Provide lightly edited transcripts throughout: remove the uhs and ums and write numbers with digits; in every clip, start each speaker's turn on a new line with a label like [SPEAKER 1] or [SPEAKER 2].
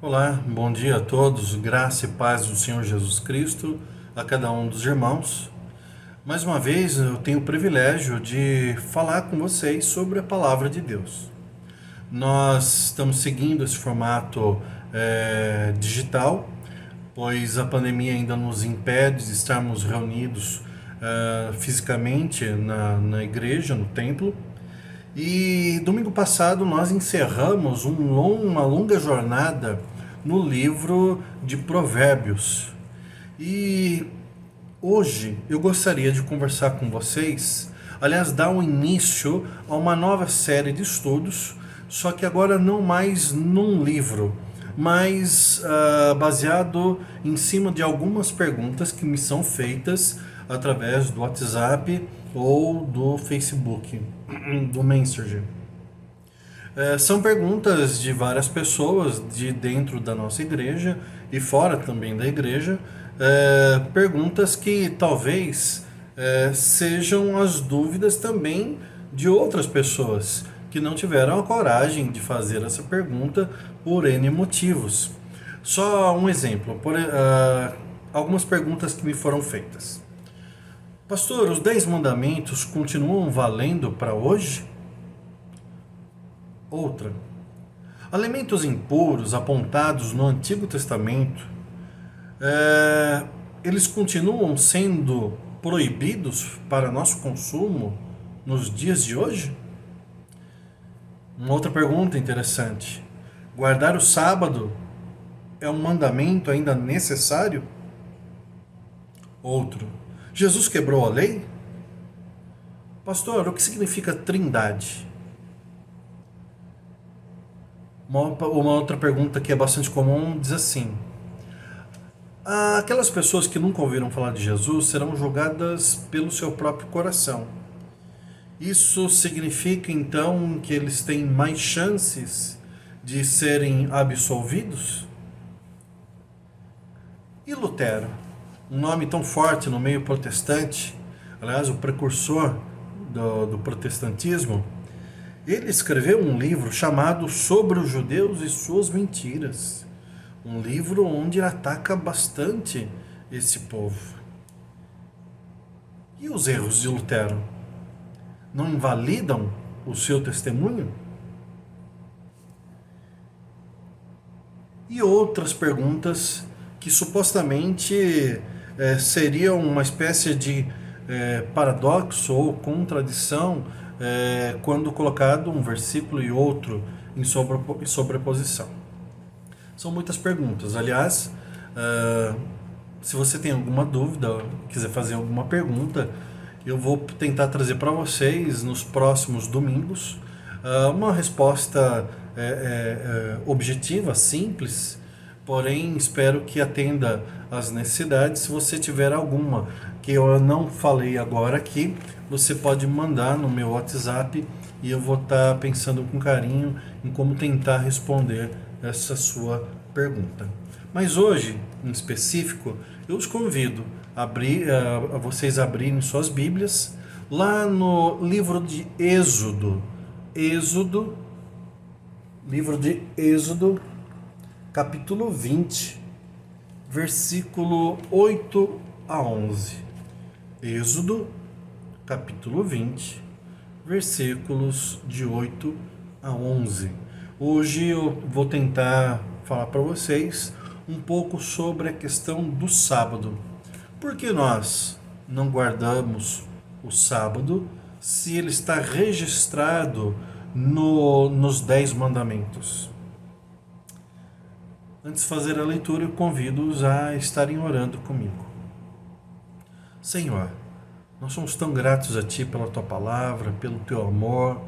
[SPEAKER 1] Olá, bom dia a todos, graça e paz do Senhor Jesus Cristo, a cada um dos irmãos. Mais uma vez eu tenho o privilégio de falar com vocês sobre a palavra de Deus. Nós estamos seguindo esse formato digital, pois a pandemia ainda nos impede de estarmos reunidos fisicamente na igreja, no templo. E domingo passado nós encerramos uma longa jornada no livro de Provérbios. E hoje eu gostaria de conversar com vocês, aliás, dar um início a uma nova série de estudos, só que agora não mais num livro, mas baseado em cima de algumas perguntas que me são feitas através do WhatsApp ou do Facebook, do Messenger. São perguntas de várias pessoas de dentro da nossa igreja e fora também da igreja, perguntas que talvez sejam as dúvidas também de outras pessoas que não tiveram a coragem de fazer essa pergunta por N motivos. Só um exemplo, algumas perguntas que me foram feitas. Pastor, os 10 mandamentos continuam valendo para hoje? Outra. Alimentos impuros apontados no Antigo Testamento, eles continuam sendo proibidos para nosso consumo nos dias de hoje? Uma outra pergunta interessante. Guardar o sábado é um mandamento ainda necessário? Outro. Jesus quebrou a lei? Pastor, o que significa trindade? Uma outra pergunta que é bastante comum diz assim: aquelas pessoas que nunca ouviram falar de Jesus serão julgadas pelo seu próprio coração. Isso significa então que eles têm mais chances de serem absolvidos? E Lutero? Um nome tão forte no meio protestante, aliás, o precursor do protestantismo, ele escreveu um livro chamado Sobre os Judeus e Suas Mentiras. Um livro onde ele ataca bastante esse povo. E os erros de Lutero? Não invalidam o seu testemunho? E outras perguntas que supostamente seriam uma espécie de paradoxo ou contradição quando colocado um versículo e outro em sobreposição. São muitas perguntas. Aliás, se você tem alguma dúvida, quiser fazer alguma pergunta, eu vou tentar trazer para vocês nos próximos domingos uma resposta objetiva, simples, porém espero que atenda às necessidades. Se você tiver alguma que eu não falei agora aqui, você pode mandar no meu WhatsApp e eu vou estar pensando com carinho em como tentar responder essa sua pergunta. Mas hoje, em específico, eu os convido a vocês abrirem suas Bíblias lá no livro de Êxodo. Livro de Êxodo, capítulo 20, versículo 8 a 11. Êxodo, capítulo 20, versículos de 8 a 11. Hoje eu vou tentar falar para vocês um pouco sobre a questão do sábado. Por que nós não guardamos o sábado se ele está registrado nos 10 mandamentos? Antes de fazer a leitura, eu convido-os a estarem orando comigo. Senhor, nós somos tão gratos a Ti pela Tua palavra, pelo Teu amor,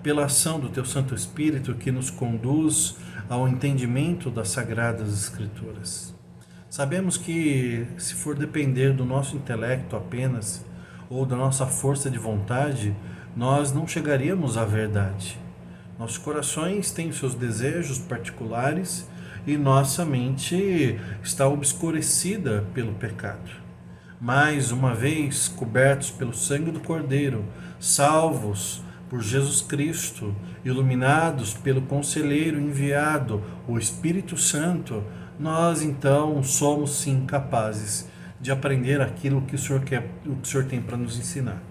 [SPEAKER 1] pela ação do Teu Santo Espírito que nos conduz ao entendimento das Sagradas Escrituras. Sabemos que, se for depender do nosso intelecto apenas, ou da nossa força de vontade, nós não chegaríamos à verdade. Nossos corações têm seus desejos particulares e nossa mente está obscurecida pelo pecado. Mais uma vez, cobertos pelo sangue do Cordeiro, salvos por Jesus Cristo, iluminados pelo Conselheiro enviado, o Espírito Santo, nós então somos sim capazes de aprender aquilo que o Senhor quer, o que o Senhor tem para nos ensinar.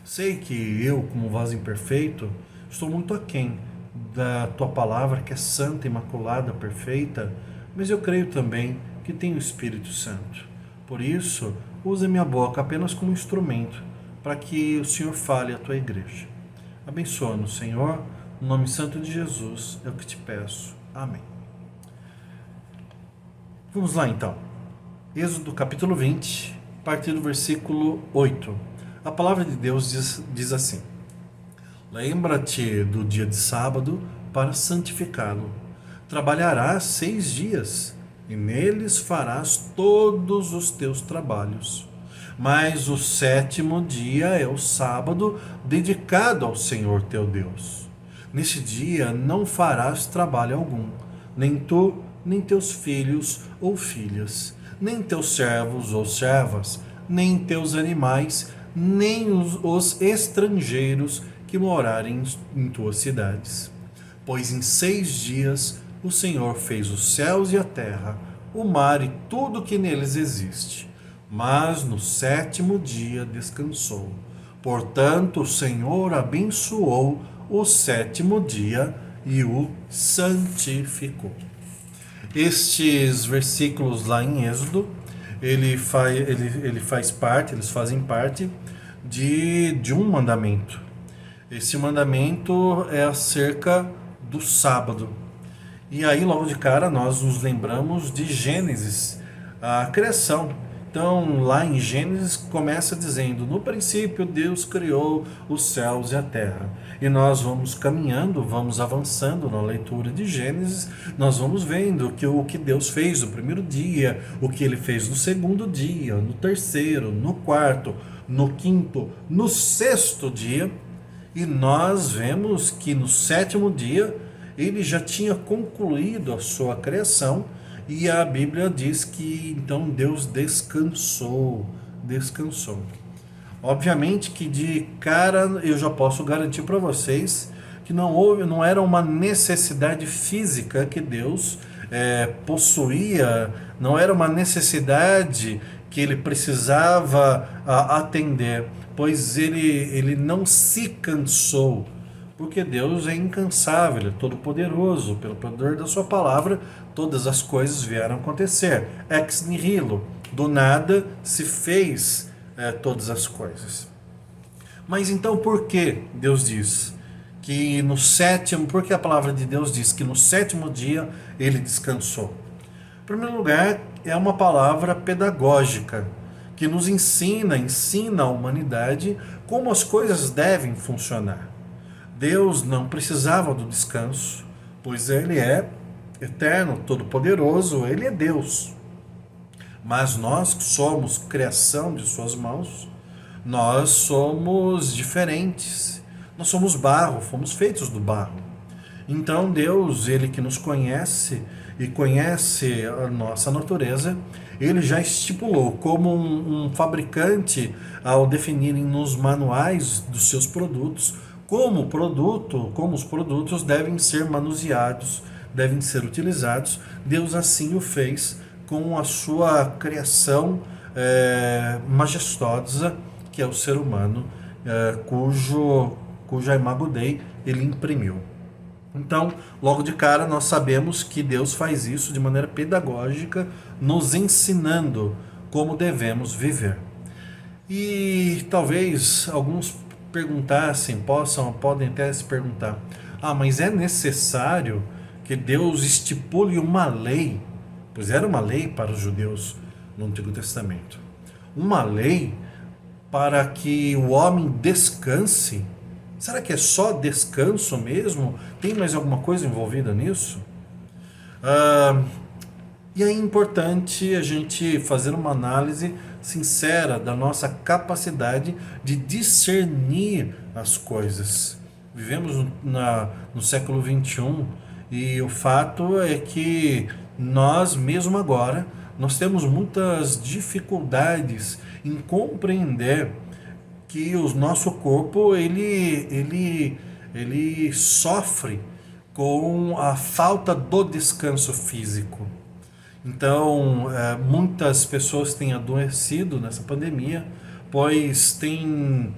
[SPEAKER 1] Sei que eu, como vaso imperfeito, estou muito aquém da tua palavra, que é santa, imaculada, perfeita, mas eu creio também que tem o Espírito Santo. Por isso, usa minha boca apenas como instrumento para que o Senhor fale à tua igreja. Abençoa-nos, Senhor, no nome santo de Jesus, é o que te peço. Amém. Vamos lá então. Êxodo capítulo 20, a partir do versículo 8. A palavra de Deus diz assim: Lembra-te do dia de sábado para santificá-lo. Trabalharás 6 dias, e neles farás todos os teus trabalhos. Mas o 7º dia é o sábado dedicado ao Senhor teu Deus. Nesse dia não farás trabalho algum, nem tu, nem teus filhos ou filhas, nem teus servos ou servas, nem teus animais, nem os estrangeiros que morarem em tuas cidades. Pois em 6 dias o Senhor fez os céus e a terra, o mar e tudo que neles existe. Mas no 7º dia descansou. Portanto, o Senhor abençoou o 7º dia e o santificou. Estes versículos lá em Êxodo, eles fazem parte de um mandamento. Esse mandamento é acerca do sábado. E aí, logo de cara, nós nos lembramos de Gênesis, a criação. Então, lá em Gênesis, começa dizendo: no princípio, Deus criou os céus e a terra. E nós vamos caminhando, vamos avançando na leitura de Gênesis, nós vamos vendo o que Deus fez no primeiro dia, o que Ele fez no segundo dia, no terceiro, no quarto, no quinto, no 6º dia. E nós vemos que no 7º dia Ele já tinha concluído a sua criação. E a Bíblia diz que então Deus descansou. Obviamente que de cara eu já posso garantir para vocês que não era uma necessidade física que Deus possuía, não era uma necessidade que Ele precisava atender, pois ele não se cansou. Porque Deus é incansável, Ele é todo-poderoso, pelo poder da sua palavra, todas as coisas vieram acontecer. Ex nihilo, do nada se fez todas as coisas. Mas então por que Deus diz que no 7º, por que a palavra de Deus diz que no 7º dia Ele descansou? Em primeiro lugar, é uma palavra pedagógica, que nos ensina a humanidade como as coisas devem funcionar. Deus não precisava do descanso, pois Ele é eterno, todo-poderoso, Ele é Deus. Mas nós que somos criação de Suas mãos, nós somos diferentes. Nós somos barro, fomos feitos do barro. Então Deus, Ele que nos conhece e conhece a nossa natureza, Ele já estipulou como um fabricante, ao definirem nos manuais dos seus produtos, como os produtos devem ser manuseados, devem ser utilizados. Deus assim o fez com a sua criação majestosa, que é o ser humano, cuja imago Dei Ele imprimiu. Então, logo de cara, nós sabemos que Deus faz isso de maneira pedagógica, nos ensinando como devemos viver. E talvez alguns podem até se perguntar: mas é necessário que Deus estipule uma lei? Pois era uma lei para os judeus no Antigo Testamento. Uma lei para que o homem descanse. Será que é só descanso mesmo? Tem mais alguma coisa envolvida nisso? E é importante a gente fazer uma análise sincera da nossa capacidade de discernir as coisas. Vivemos no século XXI e o fato é que nós, mesmo agora, nós temos muitas dificuldades em compreender que o nosso corpo ele sofre com a falta do descanso físico. Então, muitas pessoas têm adoecido nessa pandemia, pois têm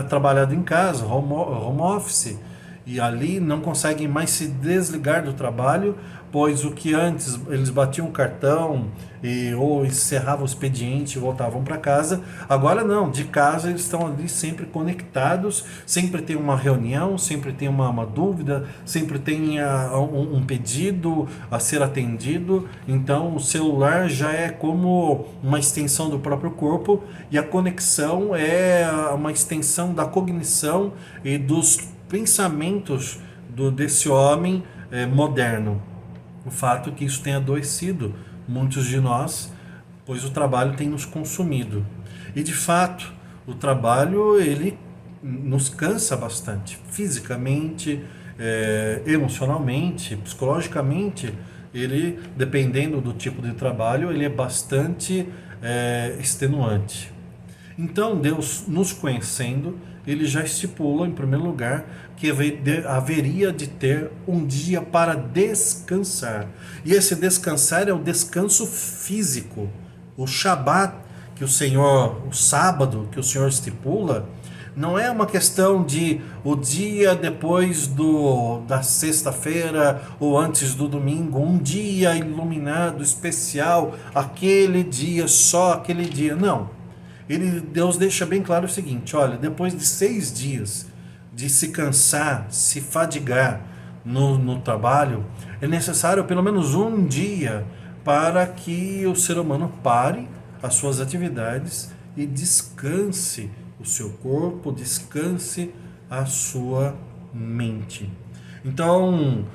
[SPEAKER 1] trabalhado em casa, home office, e ali não conseguem mais se desligar do trabalho, pois o que antes eles batiam o cartão ou encerravam o expediente e voltavam para casa, agora não, de casa eles estão ali sempre conectados, sempre tem uma reunião, sempre tem uma dúvida, sempre tem um pedido a ser atendido. Então o celular já é como uma extensão do próprio corpo, e a conexão é uma extensão da cognição e dos pensamentos desse homem moderno. O fato é que isso tem adoecido muitos de nós, pois o trabalho tem nos consumido. E de fato, o trabalho ele nos cansa bastante, fisicamente, emocionalmente, psicologicamente. Ele, dependendo do tipo de trabalho, ele é bastante extenuante. Então, Deus, nos conhecendo, ele já estipula, em primeiro lugar, que haveria de ter um dia para descansar. E esse descansar é o descanso físico. O Shabat, o sábado que o Senhor estipula, não é uma questão de o dia depois da sexta-feira ou antes do domingo, um dia iluminado, especial, aquele dia, só aquele dia. Não. Deus deixa bem claro o seguinte: olha, depois de 6 dias de se cansar, se fadigar no trabalho, é necessário pelo menos um dia para que o ser humano pare as suas atividades e descanse o seu corpo, descanse a sua mente. Então,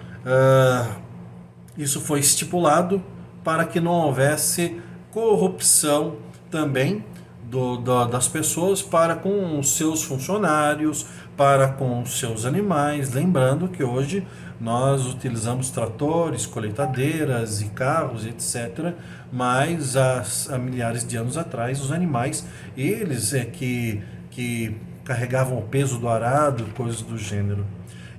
[SPEAKER 1] isso foi estipulado para que não houvesse corrupção também das pessoas para com os seus funcionários, para com os seus animais. Lembrando que hoje nós utilizamos tratores, colheitadeiras e carros, etc. Mas há milhares de anos atrás, os animais, eles que carregavam o peso do arado, coisas do gênero.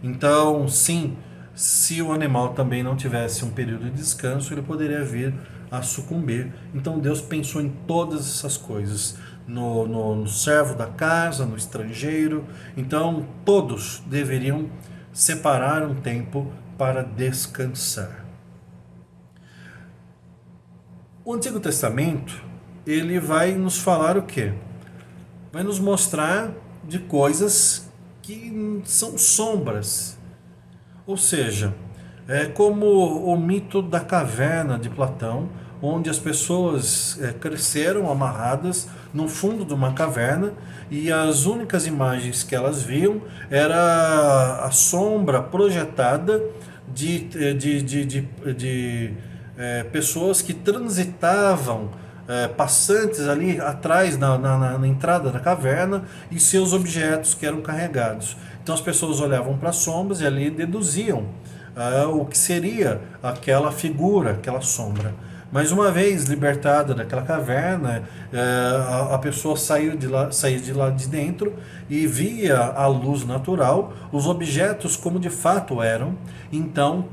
[SPEAKER 1] Então, sim, se o animal também não tivesse um período de descanso, ele poderia vir a sucumbir. Então Deus pensou em todas essas coisas, no servo da casa, no estrangeiro. Então todos deveriam separar um tempo para descansar. O Antigo Testamento, ele vai nos falar o quê? Vai nos mostrar de coisas que são sombras. Ou seja, é como o mito da caverna de Platão, onde as pessoas cresceram amarradas no fundo de uma caverna, e as únicas imagens que elas viam era a sombra projetada de pessoas que transitavam, passantes ali atrás na entrada da caverna, e seus objetos que eram carregados. Então as pessoas olhavam para as sombras e ali deduziam o que seria aquela figura, aquela sombra. Mas uma vez libertada daquela caverna, a pessoa saía de lá de dentro e via a luz natural, os objetos como de fato eram. Então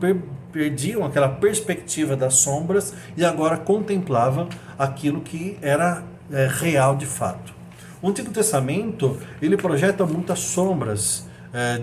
[SPEAKER 1] perdiam aquela perspectiva das sombras e agora contemplavam aquilo que era real de fato. O Antigo Testamento, ele projeta muitas sombras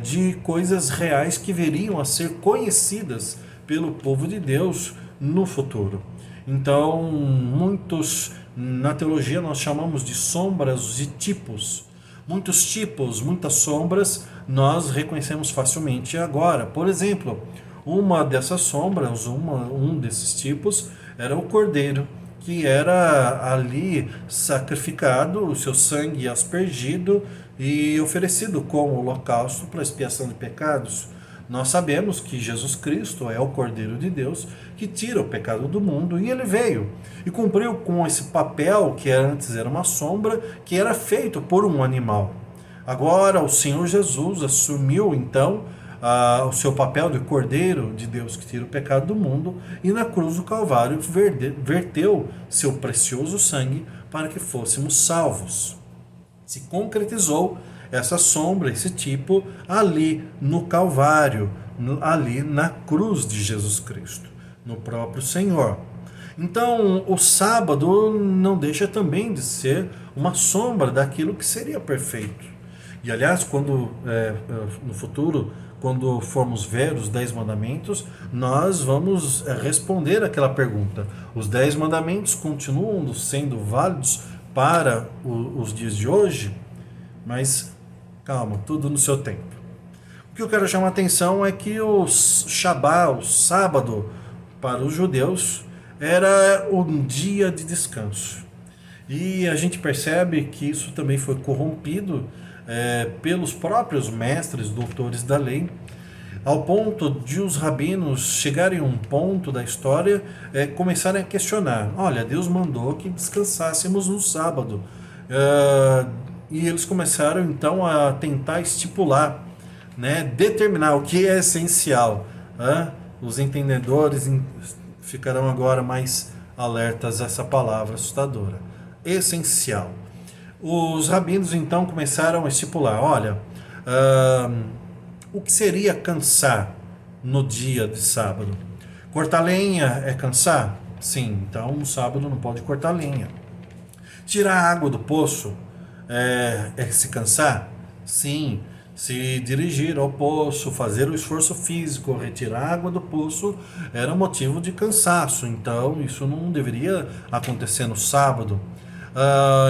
[SPEAKER 1] de coisas reais que viriam a ser conhecidas pelo povo de Deus no futuro. Então, muitos, na teologia nós chamamos de sombras e tipos. Muitos tipos, muitas sombras nós reconhecemos facilmente agora. Por exemplo, uma dessas sombras, um desses tipos, era o cordeiro, que era ali sacrificado, o seu sangue aspergido e oferecido como holocausto para expiação de pecados. Nós sabemos que Jesus Cristo é o Cordeiro de Deus que tira o pecado do mundo, e ele veio e cumpriu com esse papel que antes era uma sombra, que era feito por um animal. Agora o Senhor Jesus assumiu então o seu papel de Cordeiro de Deus que tira o pecado do mundo, e na cruz do Calvário verteu seu precioso sangue para que fôssemos salvos. Se concretizou essa sombra, esse tipo, ali no Calvário, ali na cruz de Jesus Cristo, no próprio Senhor. Então, o sábado não deixa também de ser uma sombra daquilo que seria perfeito. E, aliás, no futuro, quando formos ver os 10 mandamentos, nós vamos responder aquela pergunta. Os 10 mandamentos continuam sendo válidos para os dias de hoje? Mas, calma, tudo no seu tempo. O que eu quero chamar a atenção é que o Shabá, o sábado, para os judeus, era um dia de descanso. E a gente percebe que isso também foi corrompido pelos próprios mestres, doutores da lei, ao ponto de os rabinos chegarem a um ponto da história, começarem a questionar: olha, Deus mandou que descansássemos no sábado. E eles começaram então a tentar estipular, determinar o que é essencial. Os entendedores ficarão agora mais alertas a essa palavra assustadora. Essencial. Os rabinos então começaram a estipular: olha, o que seria cansar no dia de sábado? Cortar lenha é cansar? Sim, então no sábado não pode cortar lenha. Tirar a água do poço é se cansar? Sim. Se dirigir ao poço, fazer o esforço físico, retirar a água do poço, era motivo de cansaço. Então, isso não deveria acontecer no sábado.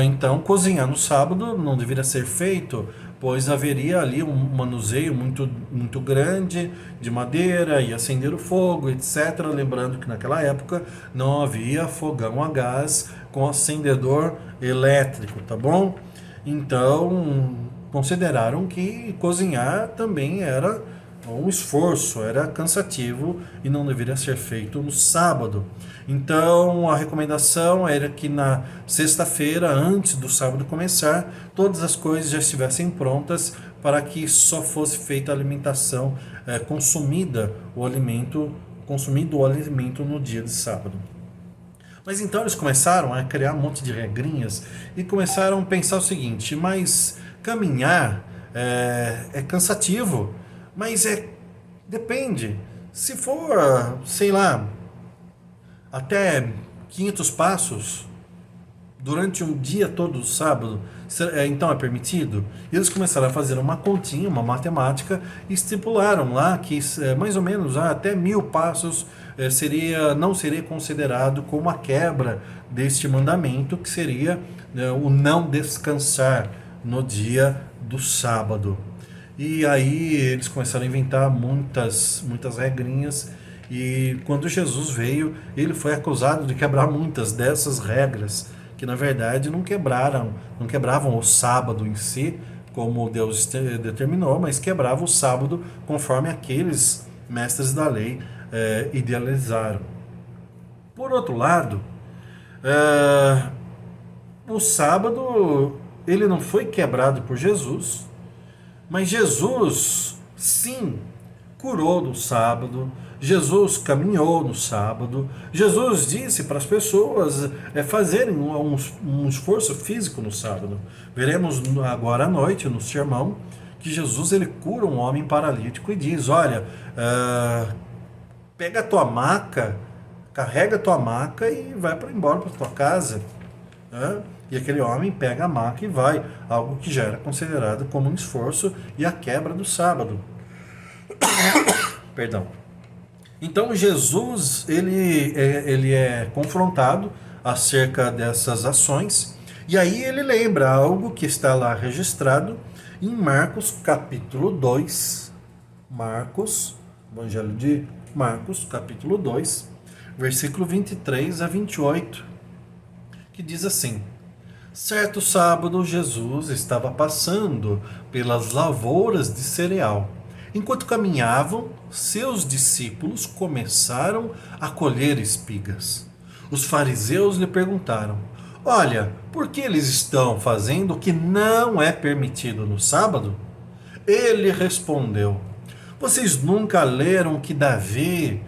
[SPEAKER 1] Então, cozinhar no sábado não deveria ser feito, pois haveria ali um manuseio muito, muito grande de madeira e acender o fogo, etc. Lembrando que naquela época não havia fogão a gás com acendedor elétrico, tá bom? Então, consideraram que cozinhar também era um esforço, era cansativo e não deveria ser feito no sábado. Então, a recomendação era que na sexta-feira, antes do sábado começar, todas as coisas já estivessem prontas para que só fosse feita a alimentação, consumido o alimento no dia de sábado. Mas então eles começaram a criar um monte de regrinhas e começaram a pensar o seguinte: mas caminhar é cansativo, mas depende. Se for, sei lá, até 500 passos durante um dia todo do sábado, então é permitido? E eles começaram a fazer uma continha, uma matemática, e estipularam lá que mais ou menos até 1000 passos não seria considerado como a quebra deste mandamento, que seria o não descansar no dia do sábado. E aí eles começaram a inventar muitas regrinhas, e quando Jesus veio, ele foi acusado de quebrar muitas dessas regras, que na verdade não quebravam o sábado em si, como Deus determinou, mas quebravam o sábado conforme aqueles mestres da lei idealizaram. Por outro lado, o sábado ele não foi quebrado por Jesus, mas Jesus sim curou no sábado, Jesus caminhou no sábado, Jesus disse para as pessoas fazerem um esforço físico no sábado. Veremos agora à noite no sermão que Jesus ele cura um homem paralítico e diz: olha, pega a tua maca, carrega a tua maca e vai embora para tua casa. E aquele homem pega a maca e vai, algo que já era considerado como um esforço e a quebra do sábado. Perdão. Então Jesus ele é confrontado acerca dessas ações, e aí ele lembra algo que está lá registrado em Marcos capítulo 2, Evangelho de Marcos capítulo 2, versículo 23 a 28, que diz assim: certo sábado Jesus estava passando pelas lavouras de cereal. Enquanto caminhavam, seus discípulos começaram a colher espigas. Os fariseus lhe perguntaram: olha, por que eles estão fazendo o que não é permitido no sábado? Ele respondeu: vocês nunca leram o que Davi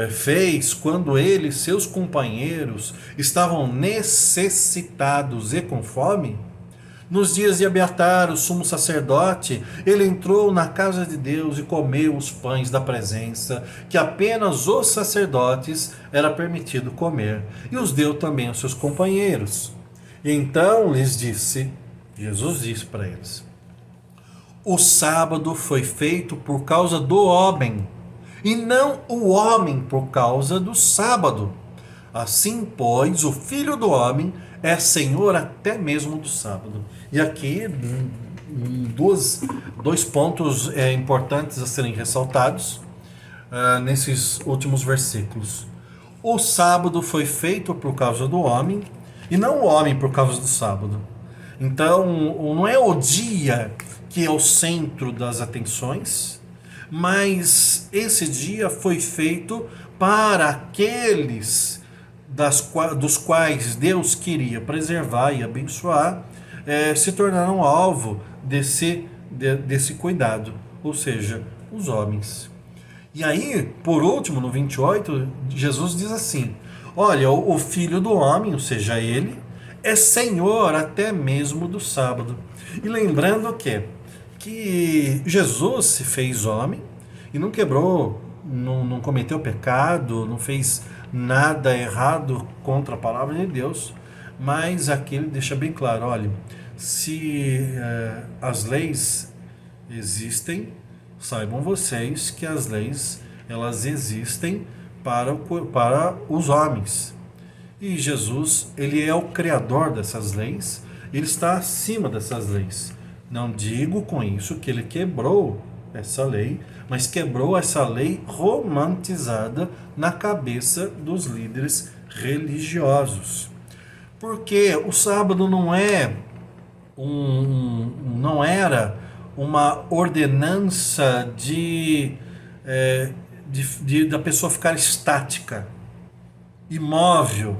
[SPEAKER 1] fez quando ele e seus companheiros estavam necessitados e com fome? Nos dias de Abiatar, o sumo sacerdote, ele entrou na casa de Deus e comeu os pães da presença, que apenas os sacerdotes era permitido comer, e os deu também aos seus companheiros. E então Jesus disse para eles: o sábado foi feito por causa do homem, e não o homem por causa do sábado. Assim, pois, o Filho do Homem é Senhor até mesmo do sábado. E aqui, dois pontos importantes a serem ressaltados nesses últimos versículos. O sábado foi feito por causa do homem, e não o homem por causa do sábado. Então, não é o dia que é o centro das atenções, mas esse dia foi feito para aqueles dos quais Deus queria preservar e abençoar, se tornaram alvo desse cuidado, ou seja, os homens. E aí, por último, no 28, Jesus diz assim: olha, o Filho do Homem, ou seja, ele, é Senhor até mesmo do sábado. E lembrando que Jesus se fez homem e não quebrou, não cometeu pecado, não fez nada errado contra a palavra de Deus, mas aqui ele deixa bem claro: olha, se as leis existem, saibam vocês que as leis, elas existem para os homens. E Jesus, ele é o criador dessas leis, ele está acima dessas leis. Não digo com isso que ele quebrou essa lei, mas quebrou essa lei romantizada na cabeça dos líderes religiosos. Porque o sábado não era uma ordenança da pessoa ficar estática, imóvel,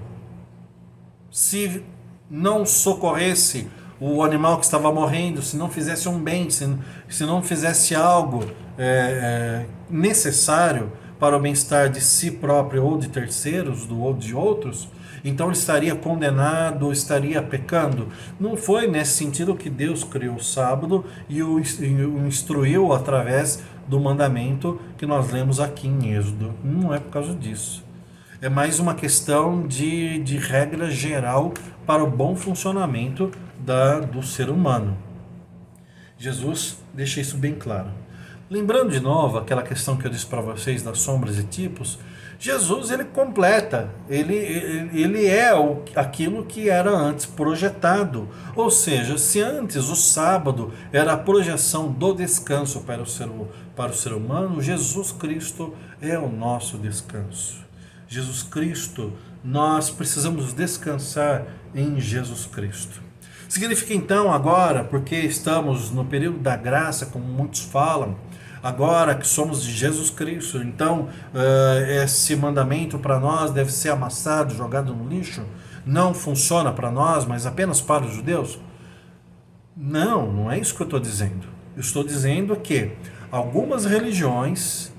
[SPEAKER 1] se não socorresse o animal que estava morrendo, se não fizesse um bem, se não fizesse algo necessário para o bem-estar de si próprio ou de terceiros, ou de outros, então ele estaria condenado, estaria pecando. Não foi nesse sentido que Deus criou o sábado e o instruiu através do mandamento que nós lemos aqui em Êxodo. Não é por causa disso. É mais uma questão de regra geral para o bom funcionamento do ser humano. Jesus deixa isso bem claro. Lembrando de novo aquela questão que eu disse para vocês das sombras e tipos, Jesus, ele completa, ele é aquilo que era antes projetado. Ou seja, se antes o sábado era a projeção do descanso para o ser humano, Jesus Cristo é o nosso descanso. Jesus Cristo, nós precisamos descansar em Jesus Cristo. Significa então agora, porque estamos no período da graça, como muitos falam, agora que somos de Jesus Cristo, então esse mandamento para nós deve ser amassado, jogado no lixo, não funciona para nós, mas apenas para os judeus? Não é isso que eu estou dizendo. Eu estou dizendo que algumas religiões,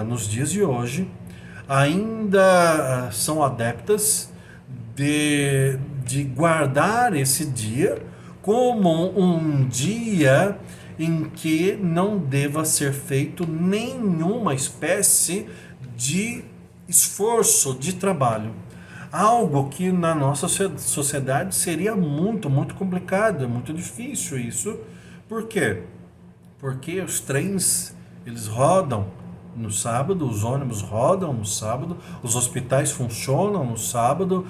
[SPEAKER 1] nos dias de hoje, ainda são adeptas de guardar esse dia como um dia em que não deva ser feito nenhuma espécie de esforço, de trabalho. Algo que na nossa sociedade seria muito, muito complicado, é muito difícil isso. Por quê? Porque os trens, eles rodam no sábado, os ônibus rodam no sábado, os hospitais funcionam no sábado,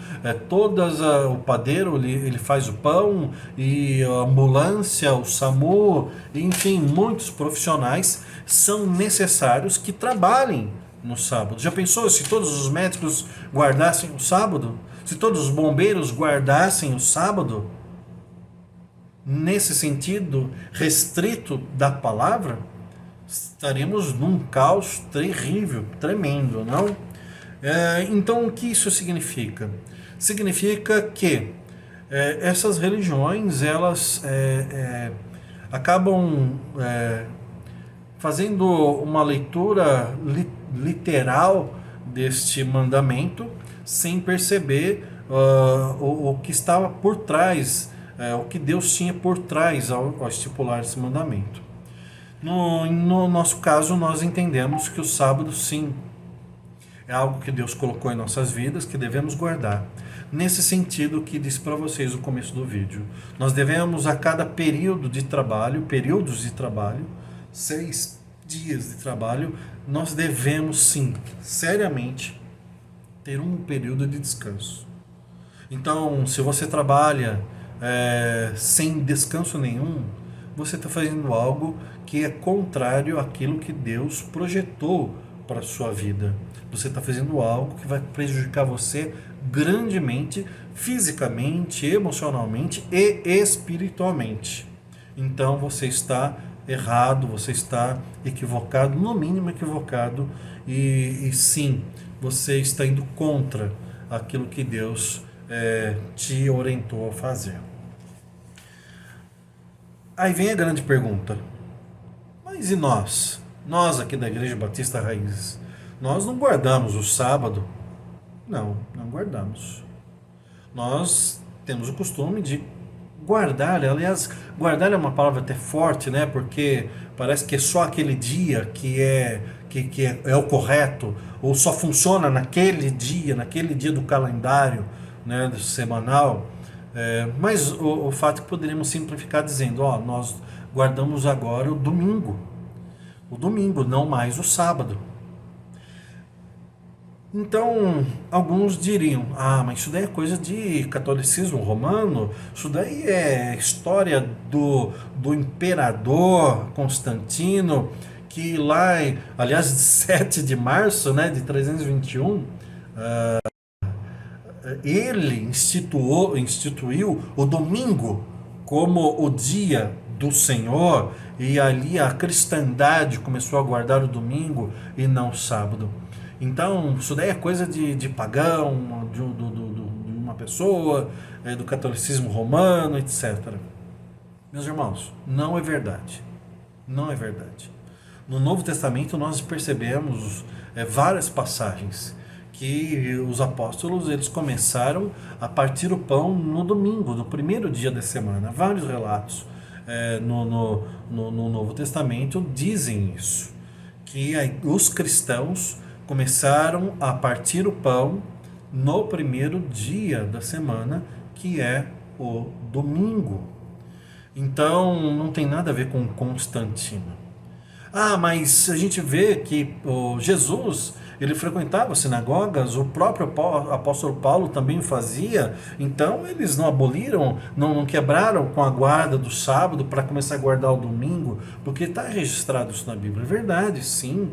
[SPEAKER 1] o padeiro ele faz o pão, e a ambulância, o SAMU, enfim, muitos profissionais são necessários que trabalhem no sábado. Já pensou se todos os médicos guardassem o sábado? Se todos os bombeiros guardassem o sábado? Nesse sentido restrito da palavra, estaremos num caos terrível, tremendo, não? Então, o que isso significa? Significa que essas religiões, elas acabam fazendo uma leitura literal deste mandamento, sem perceber o que estava por trás o que Deus tinha por trás ao estipular esse mandamento. No nosso caso, nós entendemos que o sábado, sim, é algo que Deus colocou em nossas vidas, que devemos guardar. Nesse sentido que disse para vocês no começo do vídeo. Nós devemos, a cada períodos de trabalho, 6 dias de trabalho, nós devemos sim, seriamente, ter um período de descanso. Então, se você trabalha sem descanso nenhum, você está fazendo algo que é contrário àquilo que Deus projetou para a sua vida. Você está fazendo algo que vai prejudicar você grandemente, fisicamente, emocionalmente e espiritualmente. Então você está errado, você está equivocado, no mínimo equivocado, e sim, você está indo contra aquilo que Deus te orientou a fazer. Aí vem a grande pergunta: mas e nós? Nós aqui da Igreja Batista Raízes, nós não guardamos o sábado? Não guardamos. Nós temos o costume de guardar, aliás, guardar é uma palavra até forte, né? Porque parece que é só aquele dia que é o correto, ou só funciona naquele dia do calendário, né, do semanal. Mas o fato é que poderíamos simplificar dizendo, nós guardamos agora o domingo, não mais o sábado. Então, alguns diriam, mas isso daí é coisa de catolicismo romano, isso daí é história do imperador Constantino, que lá, aliás, 7 de março, né, de 321, ele instituiu o domingo como o dia do Senhor, e ali a cristandade começou a guardar o domingo e não o sábado. Então, isso daí é coisa de pagão, de uma pessoa, do catolicismo romano, etc. Meus irmãos, não é verdade. Não é verdade. No Novo Testamento nós percebemos várias passagens que os apóstolos eles começaram a partir o pão no domingo, no primeiro dia da semana. Vários relatos no Novo Testamento dizem isso, que os cristãos começaram a partir o pão no primeiro dia da semana, que é o domingo. Então, não tem nada a ver com Constantino. Mas a gente vê que Jesus, ele frequentava sinagogas, o próprio apóstolo Paulo também o fazia, então eles não aboliram, não quebraram com a guarda do sábado para começar a guardar o domingo, porque está registrado isso na Bíblia. É verdade, sim,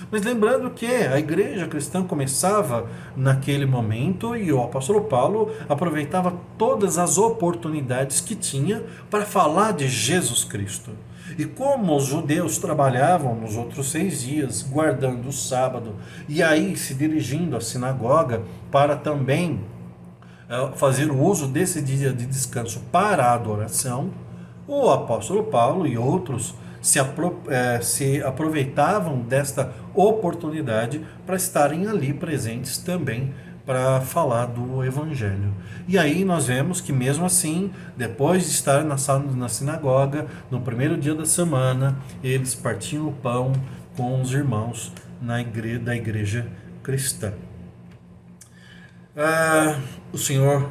[SPEAKER 1] mas lembrando que a igreja cristã começava naquele momento e o apóstolo Paulo aproveitava todas as oportunidades que tinha para falar de Jesus Cristo. E como os judeus trabalhavam nos outros 6 dias, guardando o sábado, e aí se dirigindo à sinagoga para também fazer o uso desse dia de descanso para a adoração, o apóstolo Paulo e outros se aproveitavam desta oportunidade para estarem ali presentes também para falar do Evangelho. E aí nós vemos que mesmo assim, depois de estar na sinagoga, no primeiro dia da semana, eles partiam o pão com os irmãos da igreja cristã. O Senhor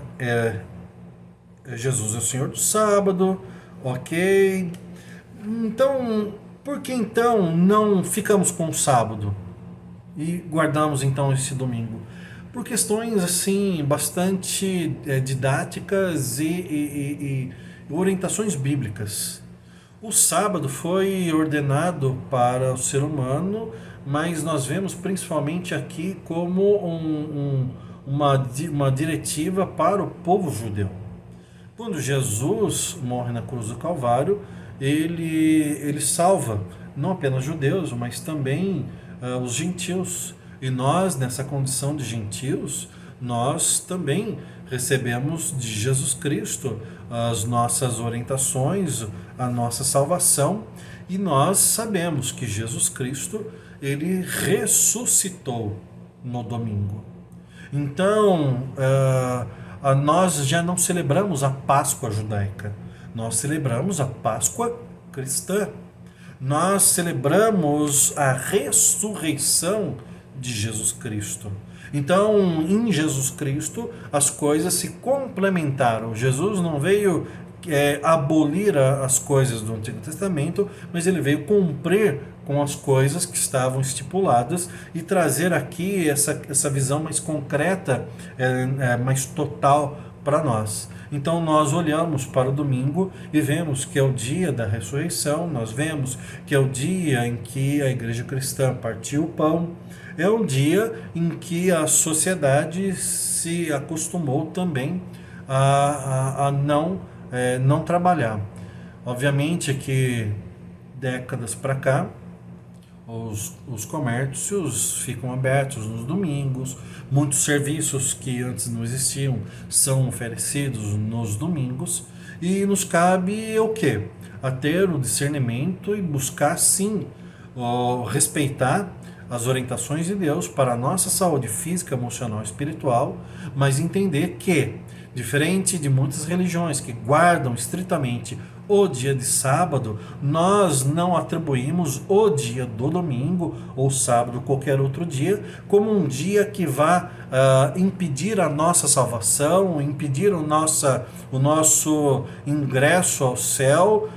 [SPEAKER 1] Jesus é o Senhor do sábado, ok. Então, por que então não ficamos com o sábado e guardamos então esse domingo? Por questões assim bastante didáticas e orientações bíblicas. O sábado foi ordenado para o ser humano, mas nós vemos principalmente aqui como uma diretiva para o povo judeu. Quando Jesus morre na cruz do Calvário, ele salva não apenas judeus, mas também os gentios. E nós, nessa condição de gentios, nós também recebemos de Jesus Cristo as nossas orientações, a nossa salvação, e nós sabemos que Jesus Cristo, ele ressuscitou no domingo. Então, nós já não celebramos a Páscoa judaica, nós celebramos a Páscoa cristã. Nós celebramos a ressurreição de Jesus Cristo. Então, em Jesus Cristo, as coisas se complementaram. Jesus não veio abolir as coisas do Antigo Testamento, mas ele veio cumprir com as coisas que estavam estipuladas e trazer aqui essa visão mais concreta, mais total para nós. Então nós olhamos para o domingo e vemos que é o dia da ressurreição, nós vemos que é o dia em que a igreja cristã partiu o pão, é um dia em que a sociedade se acostumou também a não trabalhar. Obviamente que décadas para cá, os comércios ficam abertos nos domingos, muitos serviços que antes não existiam são oferecidos nos domingos, e nos cabe o quê? A ter o discernimento e buscar sim respeitar as orientações de Deus para a nossa saúde física, emocional e espiritual, mas entender que, diferente de muitas religiões que guardam estritamente o dia de sábado, nós não atribuímos o dia do domingo ou sábado, qualquer outro dia, como um dia que vá impedir a nossa salvação, impedir o nosso ingresso ao céu,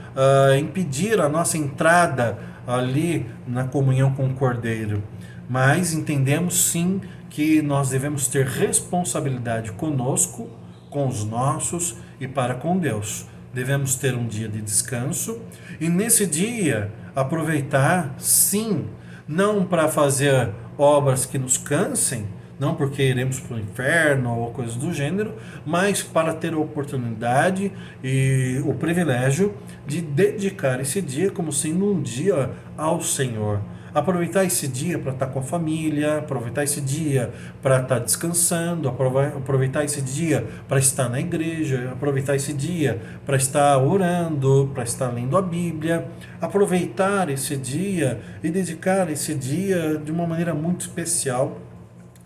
[SPEAKER 1] impedir a nossa entrada ali na comunhão com o Cordeiro. Mas entendemos sim que nós devemos ter responsabilidade conosco, com os nossos e para com Deus. Devemos ter um dia de descanso e nesse dia aproveitar, sim, não para fazer obras que nos cansem, não porque iremos para o inferno ou coisas do gênero, mas para ter a oportunidade e o privilégio de dedicar esse dia como sendo um dia ao Senhor. Aproveitar esse dia para estar com a família, aproveitar esse dia para estar descansando, aproveitar esse dia para estar na igreja, aproveitar esse dia para estar orando, para estar lendo a Bíblia, aproveitar esse dia e dedicar esse dia de uma maneira muito especial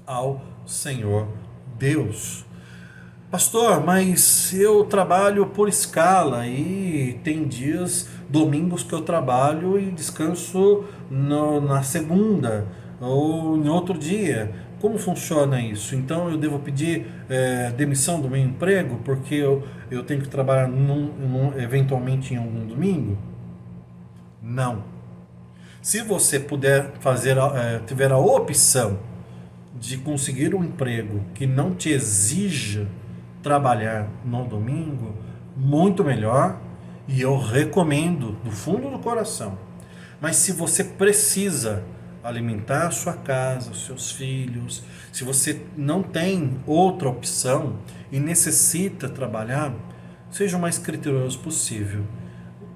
[SPEAKER 1] ao Senhor Deus. Pastor, mas eu trabalho por escala e tem dias, domingos que eu trabalho e descanso na segunda ou em outro dia. Como funciona isso? Então eu devo pedir demissão do meu emprego porque eu tenho que trabalhar eventualmente em algum domingo? Não. Se você puder tiver a opção de conseguir um emprego que não te exija trabalhar no domingo, muito melhor, e eu recomendo do fundo do coração. Mas se você precisa alimentar a sua casa, os seus filhos, se você não tem outra opção e necessita trabalhar, seja o mais criterioso possível.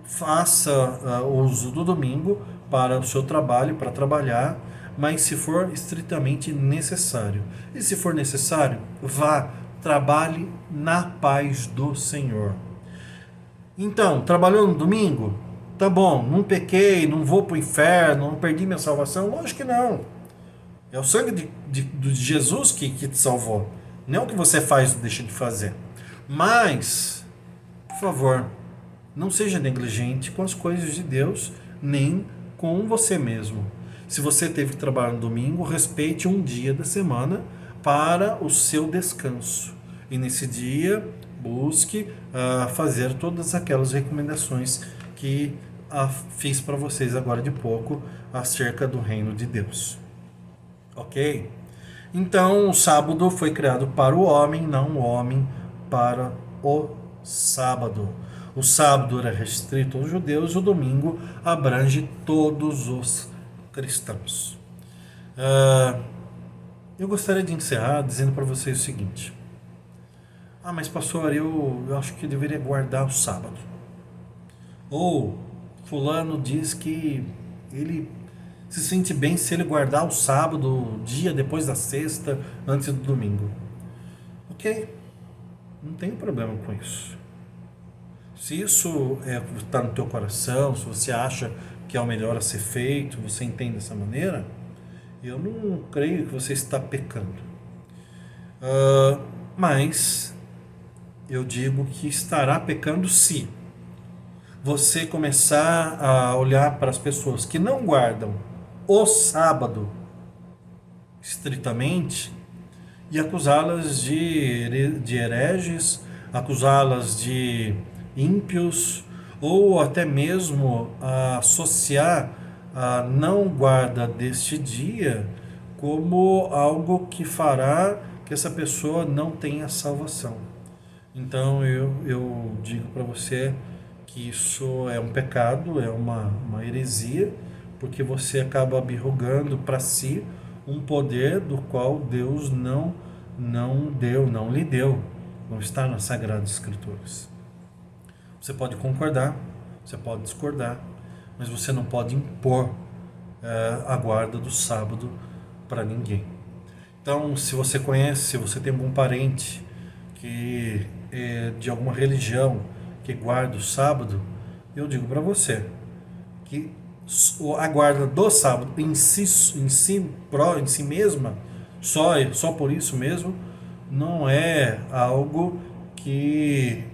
[SPEAKER 1] Faça uso do domingo para o seu trabalho, para trabalhar, mas se for estritamente necessário. E se for necessário, vá, trabalhe na paz do Senhor. Então, trabalhou no domingo? Tá bom, não pequei, não vou para o inferno, não perdi minha salvação? Lógico que não. É o sangue de Jesus que te salvou. Não é o que você faz ou deixa de fazer. Mas, por favor, não seja negligente com as coisas de Deus, nem com você mesmo. Se você teve que trabalhar no domingo, respeite um dia da semana para o seu descanso. E nesse dia, busque fazer todas aquelas recomendações que fiz para vocês agora de pouco acerca do reino de Deus. Ok? Então, o sábado foi criado para o homem, não o homem para o sábado. O sábado era restrito aos judeus, o domingo abrange todos os cristãos. Eu gostaria de encerrar dizendo para vocês o seguinte: mas pastor, eu acho que eu deveria guardar o sábado. Ou fulano diz que ele se sente bem se ele guardar o sábado, dia depois da sexta, antes do domingo. Ok, não tem problema com isso. Se isso está no teu coração, se você acha que é o melhor a ser feito, você entende dessa maneira, eu não creio que você está pecando. Mas eu digo que estará pecando se você começar a olhar para as pessoas que não guardam o sábado estritamente e acusá-las de hereges, acusá-las de ímpios, ou até mesmo associar a não guarda deste dia como algo que fará que essa pessoa não tenha salvação. Então eu digo para você que isso é um pecado, é uma heresia, porque você acaba abirrogando para si um poder do qual Deus não lhe deu, não está nas Sagradas Escrituras. Você pode concordar, você pode discordar, mas você não pode impor a guarda do sábado para ninguém. Então, se você conhece, se você tem algum parente que é de alguma religião que guarda o sábado, eu digo para você que a guarda do sábado em si mesma, só por isso mesmo, não é algo que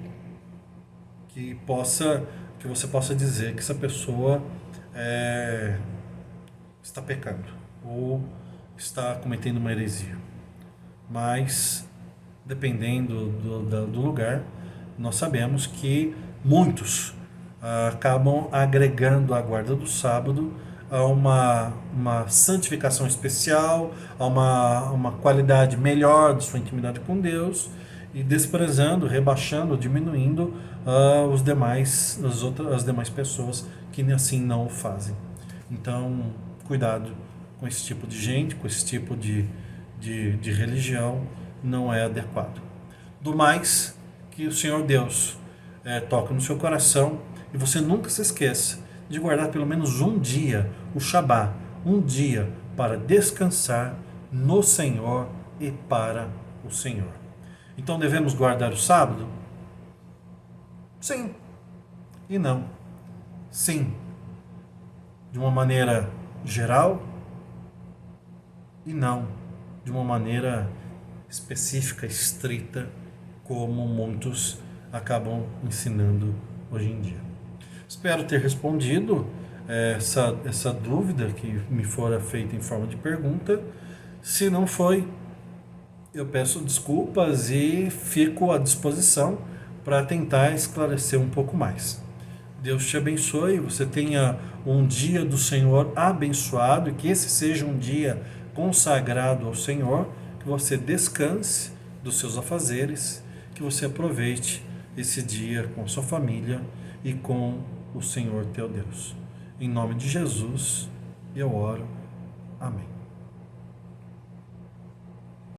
[SPEAKER 1] você possa dizer que essa pessoa está pecando ou está cometendo uma heresia. Mas, dependendo do lugar, nós sabemos que muitos acabam agregando a guarda do sábado a uma santificação especial, a uma qualidade melhor de sua intimidade com Deus, e desprezando, rebaixando, diminuindo as demais pessoas que assim não o fazem. Então, cuidado com esse tipo de gente, com esse tipo de religião, não é adequado. Do mais, que o Senhor Deus toque no seu coração e você nunca se esqueça de guardar pelo menos um dia, o Shabá, um dia para descansar no Senhor e para o Senhor. Então devemos guardar o sábado? Sim e não. Sim, de uma maneira geral, e não de uma maneira específica, estrita, como muitos acabam ensinando hoje em dia. Espero ter respondido essa dúvida que me fora feita em forma de pergunta. Se não foi, eu peço desculpas e fico à disposição para tentar esclarecer um pouco mais. Deus te abençoe, você tenha um dia do Senhor abençoado, e que esse seja um dia consagrado ao Senhor, que você descanse dos seus afazeres, que você aproveite esse dia com a sua família e com o Senhor teu Deus. Em nome de Jesus, eu oro. Amém.